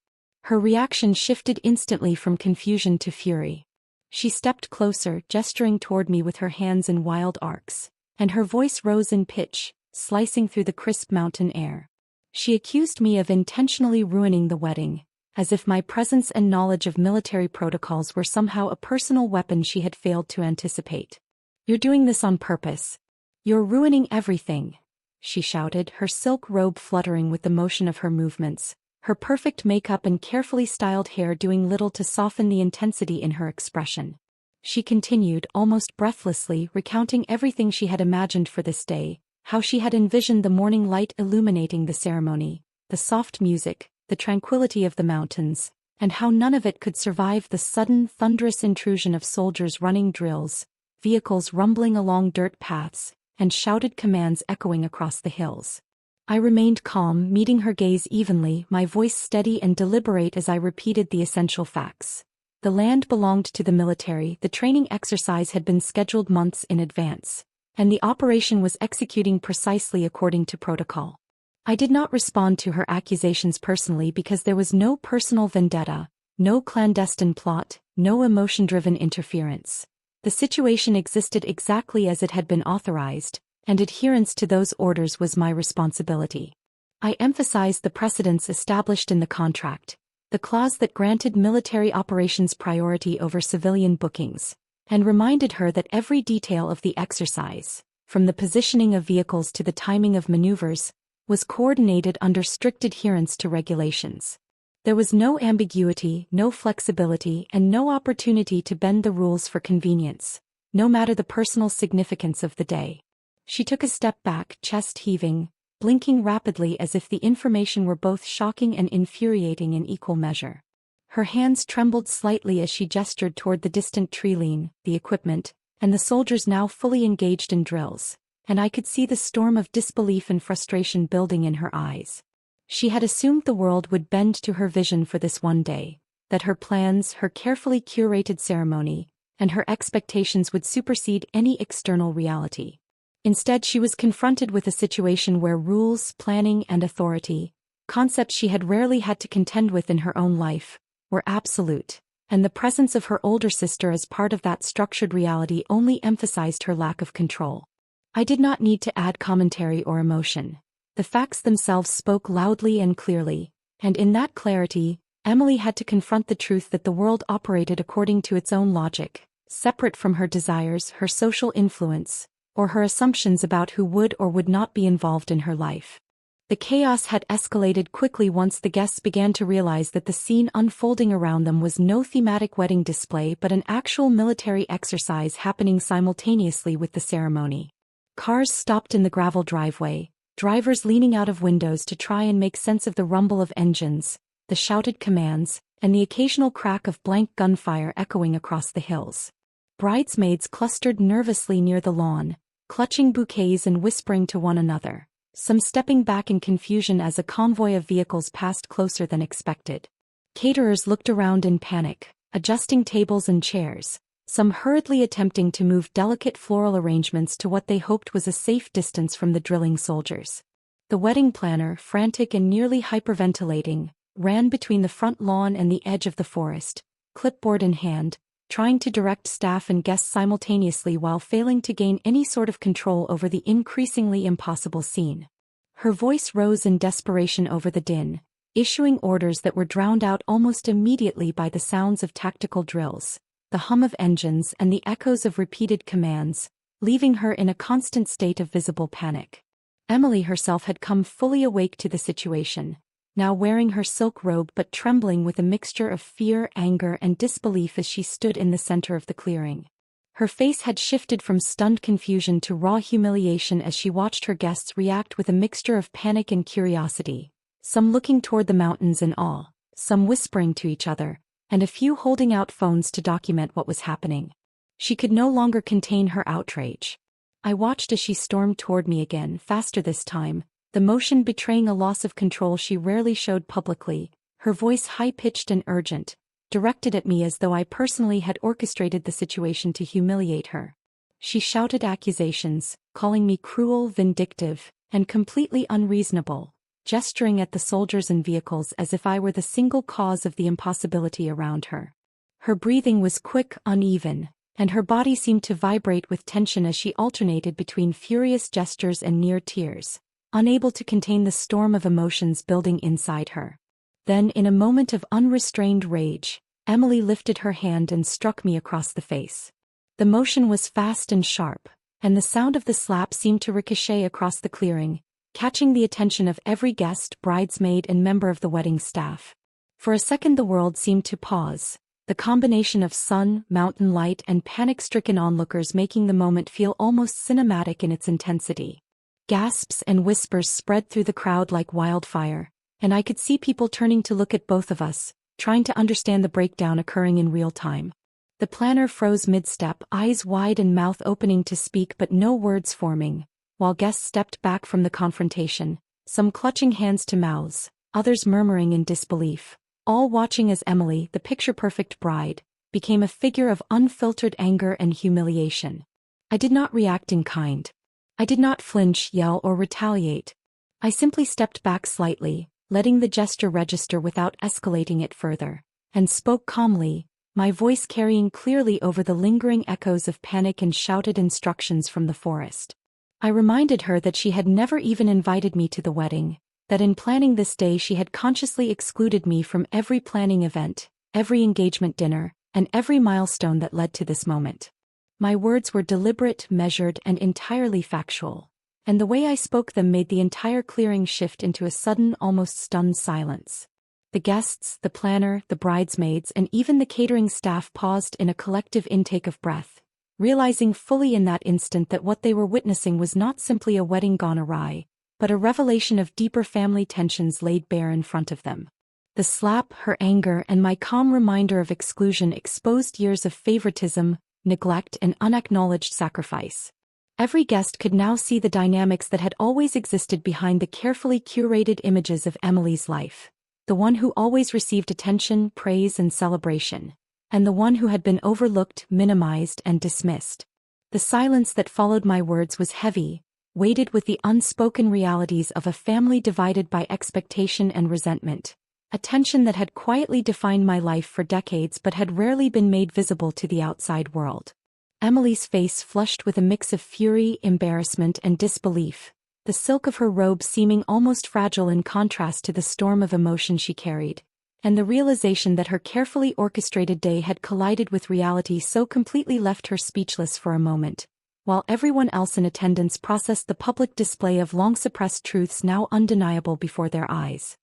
Her reaction shifted instantly from confusion to fury. She stepped closer, gesturing toward me with her hands in wild arcs, and her voice rose in pitch, slicing through the crisp mountain air. She accused me of intentionally ruining the wedding, as if my presence and knowledge of military protocols were somehow a personal weapon she had failed to anticipate. "You're doing this on purpose. You're ruining everything," she shouted, her silk robe fluttering with the motion of her movements, her perfect makeup and carefully styled hair doing little to soften the intensity in her expression. She continued, almost breathlessly, recounting everything she had imagined for this day, how she had envisioned the morning light illuminating the ceremony, the soft music, the tranquility of the mountains, and how none of it could survive the sudden, thunderous intrusion of soldiers running drills, vehicles rumbling along dirt paths, and shouted commands echoing across the hills. I remained calm, meeting her gaze evenly, my voice steady and deliberate as I repeated the essential facts. The land belonged to the military, the training exercise had been scheduled months in advance, and the operation was executing precisely according to protocol. I did not respond to her accusations personally because there was no personal vendetta, no clandestine plot, no emotion-driven interference. The situation existed exactly as it had been authorized, and adherence to those orders was my responsibility. I emphasized the precedents established in the contract, the clause that granted military operations priority over civilian bookings, and reminded her that every detail of the exercise, from the positioning of vehicles to the timing of maneuvers, was coordinated under strict adherence to regulations. There was no ambiguity, no flexibility, and no opportunity to bend the rules for convenience, no matter the personal significance of the day. She took a step back, chest heaving, blinking rapidly as if the information were both shocking and infuriating in equal measure. Her hands trembled slightly as she gestured toward the distant tree line, the equipment, and the soldiers now fully engaged in drills, and I could see the storm of disbelief and frustration building in her eyes. She had assumed the world would bend to her vision for this one day, that her plans, her carefully curated ceremony, and her expectations would supersede any external reality. Instead, she was confronted with a situation where rules, planning, and authority, concepts she had rarely had to contend with in her own life, were absolute, and the presence of her older sister as part of that structured reality only emphasized her lack of control. I did not need to add commentary or emotion. The facts themselves spoke loudly and clearly, and in that clarity, Emily had to confront the truth that the world operated according to its own logic, separate from her desires, her social influence, or her assumptions about who would or would not be involved in her life. The chaos had escalated quickly once the guests began to realize that the scene unfolding around them was no thematic wedding display but an actual military exercise happening simultaneously with the ceremony. Cars stopped in the gravel driveway, drivers leaning out of windows to try and make sense of the rumble of engines, the shouted commands, and the occasional crack of blank gunfire echoing across the hills. Bridesmaids clustered nervously near the lawn, clutching bouquets and whispering to one another, some stepping back in confusion as a convoy of vehicles passed closer than expected. Caterers looked around in panic, adjusting tables and chairs, some hurriedly attempting to move delicate floral arrangements to what they hoped was a safe distance from the drilling soldiers. The wedding planner, frantic and nearly hyperventilating, ran between the front lawn and the edge of the forest, clipboard in hand, trying to direct staff and guests simultaneously while failing to gain any sort of control over the increasingly impossible scene. Her voice rose in desperation over the din, issuing orders that were drowned out almost immediately by the sounds of tactical drills, the hum of engines and the echoes of repeated commands, leaving her in a constant state of visible panic. Emily herself had come fully awake to the situation, now wearing her silk robe but trembling with a mixture of fear, anger, and disbelief as she stood in the center of the clearing. Her face had shifted from stunned confusion to raw humiliation as she watched her guests react with a mixture of panic and curiosity, some looking toward the mountains in awe, some whispering to each other, and a few holding out phones to document what was happening. She could no longer contain her outrage. I watched as she stormed toward me again, faster this time, the motion betraying a loss of control she rarely showed publicly, her voice high-pitched and urgent, directed at me as though I personally had orchestrated the situation to humiliate her. She shouted accusations, calling me cruel, vindictive, and completely unreasonable, gesturing at the soldiers and vehicles as if I were the single cause of the impossibility around her. Her breathing was quick, uneven, and her body seemed to vibrate with tension as she alternated between furious gestures and near tears, unable to contain the storm of emotions building inside her. Then, in a moment of unrestrained rage, Emily lifted her hand and struck me across the face. The motion was fast and sharp, and the sound of the slap seemed to ricochet across the clearing, catching the attention of every guest, bridesmaid, and member of the wedding staff. For a second the world seemed to pause, the combination of sun, mountain light, and panic-stricken onlookers making the moment feel almost cinematic in its intensity. Gasps and whispers spread through the crowd like wildfire, and I could see people turning to look at both of us, trying to understand the breakdown occurring in real time. The planner froze mid-step, eyes wide and mouth opening to speak but no words forming, while guests stepped back from the confrontation, some clutching hands to mouths, others murmuring in disbelief, all watching as Emily, the picture-perfect bride, became a figure of unfiltered anger and humiliation. I did not react in kind. I did not flinch, yell, or retaliate. I simply stepped back slightly, letting the gesture register without escalating it further, and spoke calmly, my voice carrying clearly over the lingering echoes of panic and shouted instructions from the forest. I reminded her that she had never even invited me to the wedding, that in planning this day she had consciously excluded me from every planning event, every engagement dinner, and every milestone that led to this moment. My words were deliberate, measured, and entirely factual, and the way I spoke them made the entire clearing shift into a sudden, almost stunned silence. The guests, the planner, the bridesmaids, and even the catering staff paused in a collective intake of breath, realizing fully in that instant that what they were witnessing was not simply a wedding gone awry, but a revelation of deeper family tensions laid bare in front of them. The slap, her anger, and my calm reminder of exclusion exposed years of favoritism, neglect, and unacknowledged sacrifice. Every guest could now see the dynamics that had always existed behind the carefully curated images of Emily's life. The one who always received attention, praise, and celebration, and the one who had been overlooked, minimized, and dismissed. The silence that followed my words was heavy, weighted with the unspoken realities of a family divided by expectation and resentment, a tension that had quietly defined my life for decades but had rarely been made visible to the outside world. Emily's face flushed with a mix of fury, embarrassment, and disbelief, the silk of her robe seeming almost fragile in contrast to the storm of emotion she carried, and the realization that her carefully orchestrated day had collided with reality so completely left her speechless for a moment, while everyone else in attendance processed the public display of long-suppressed truths now undeniable before their eyes.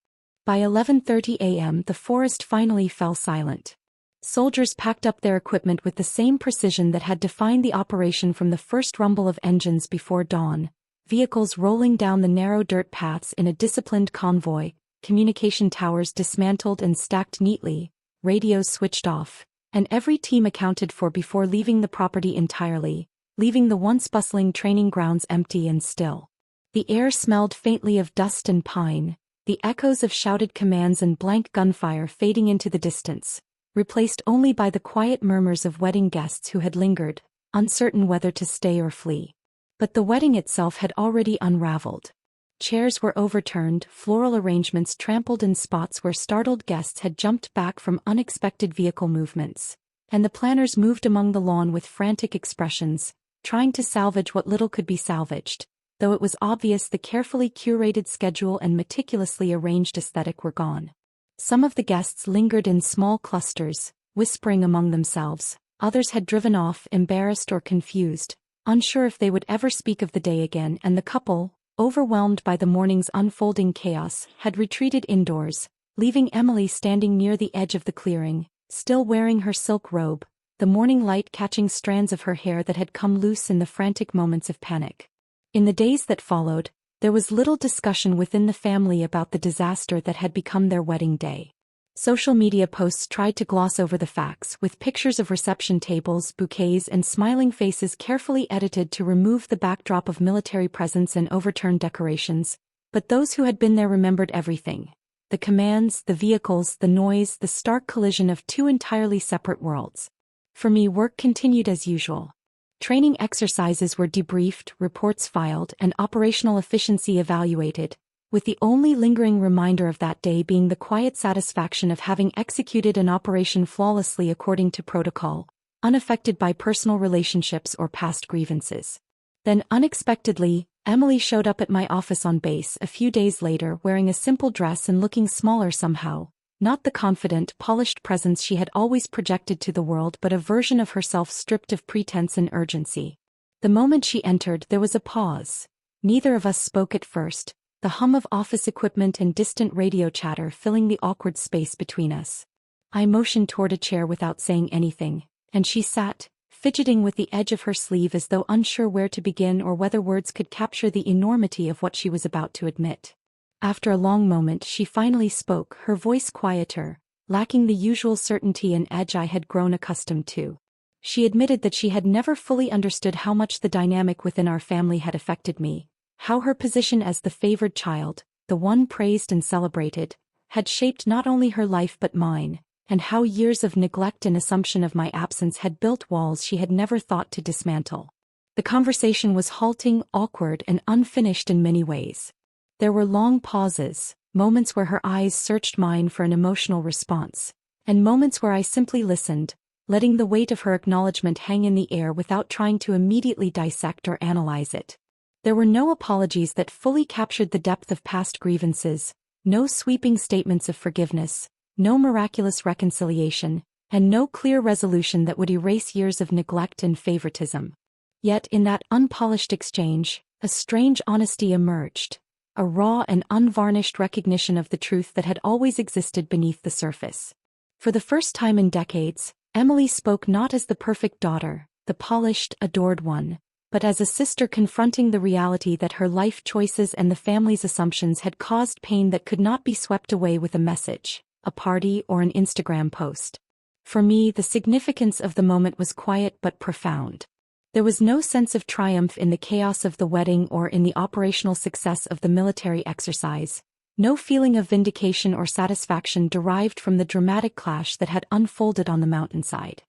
By 11:30 a.m. the forest finally fell silent. Soldiers packed up their equipment with the same precision that had defined the operation from the first rumble of engines before dawn, vehicles rolling down the narrow dirt paths in a disciplined convoy, communication towers dismantled and stacked neatly, radios switched off, and every team accounted for before leaving the property entirely, leaving the once bustling training grounds empty and still. The air smelled faintly of dust and pine, the echoes of shouted commands and blank gunfire fading into the distance, replaced only by the quiet murmurs of wedding guests who had lingered, uncertain whether to stay or flee. But the wedding itself had already unraveled. Chairs were overturned, floral arrangements trampled in spots where startled guests had jumped back from unexpected vehicle movements, and the planners moved among the lawn with frantic expressions, trying to salvage what little could be salvaged, though it was obvious the carefully curated schedule and meticulously arranged aesthetic were gone. Some of the guests lingered in small clusters, whispering among themselves, others had driven off, embarrassed or confused, unsure if they would ever speak of the day again, and the couple, overwhelmed by the morning's unfolding chaos, had retreated indoors, leaving Emily standing near the edge of the clearing, still wearing her silk robe, the morning light catching strands of her hair that had come loose in the frantic moments of panic. In the days that followed, there was little discussion within the family about the disaster that had become their wedding day. Social media posts tried to gloss over the facts, with pictures of reception tables, bouquets, and smiling faces carefully edited to remove the backdrop of military presence and overturned decorations. But those who had been there remembered everything. The commands, the vehicles, the noise, the stark collision of two entirely separate worlds. For me, work continued as usual. Training exercises were debriefed, reports filed, and operational efficiency evaluated, with the only lingering reminder of that day being the quiet satisfaction of having executed an operation flawlessly according to protocol, unaffected by personal relationships or past grievances. Then, unexpectedly, Emily showed up at my office on base a few days later wearing a simple dress and looking smaller somehow. Not the confident, polished presence she had always projected to the world, but a version of herself stripped of pretense and urgency. The moment she entered, there was a pause. Neither of us spoke at first, the hum of office equipment and distant radio chatter filling the awkward space between us. I motioned toward a chair without saying anything, and she sat, fidgeting with the edge of her sleeve as though unsure where to begin or whether words could capture the enormity of what she was about to admit. After a long moment, she finally spoke, her voice quieter, lacking the usual certainty and edge I had grown accustomed to. She admitted that she had never fully understood how much the dynamic within our family had affected me, how her position as the favored child, the one praised and celebrated, had shaped not only her life but mine, and how years of neglect and assumption of my absence had built walls she had never thought to dismantle. The conversation was halting, awkward, and unfinished in many ways. There were long pauses, moments where her eyes searched mine for an emotional response, and moments where I simply listened, letting the weight of her acknowledgement hang in the air without trying to immediately dissect or analyze it. There were no apologies that fully captured the depth of past grievances, no sweeping statements of forgiveness, no miraculous reconciliation, and no clear resolution that would erase years of neglect and favoritism. Yet in that unpolished exchange, a strange honesty emerged. A raw and unvarnished recognition of the truth that had always existed beneath the surface. For the first time in decades, Emily spoke not as the perfect daughter, the polished, adored one, but as a sister confronting the reality that her life choices and the family's assumptions had caused pain that could not be swept away with a message, a party, or an Instagram post. For me, the significance of the moment was quiet but profound. There was no sense of triumph in the chaos of the wedding or in the operational success of the military exercise, no feeling of vindication or satisfaction derived from the dramatic clash that had unfolded on the mountainside.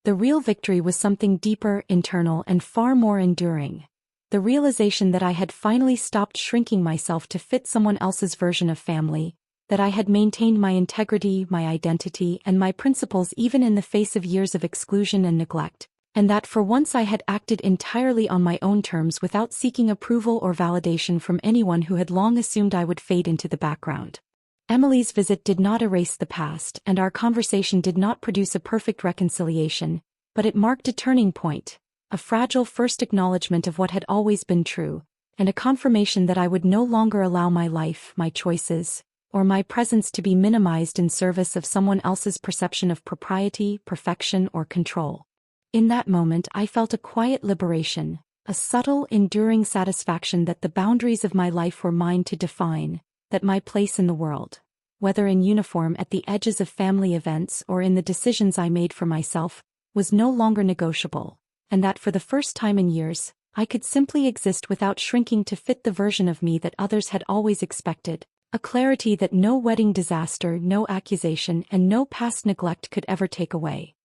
The real victory was something deeper, internal, and far more enduring. The realization that I had finally stopped shrinking myself to fit someone else's version of family, that I had maintained my integrity, my identity, and my principles even in the face of years of exclusion and neglect. And that for once I had acted entirely on my own terms without seeking approval or validation from anyone who had long assumed I would fade into the background. Emily's visit did not erase the past, and our conversation did not produce a perfect reconciliation, but it marked a turning point, a fragile first acknowledgement of what had always been true, and a confirmation that I would no longer allow my life, my choices, or my presence to be minimized in service of someone else's perception of propriety, perfection, or control. In that moment I felt a quiet liberation, a subtle, enduring satisfaction that the boundaries of my life were mine to define, that my place in the world, whether in uniform at the edges of family events or in the decisions I made for myself, was no longer negotiable, and that for the first time in years, I could simply exist without shrinking to fit the version of me that others had always expected, a clarity that no wedding disaster, no accusation, and no past neglect could ever take away.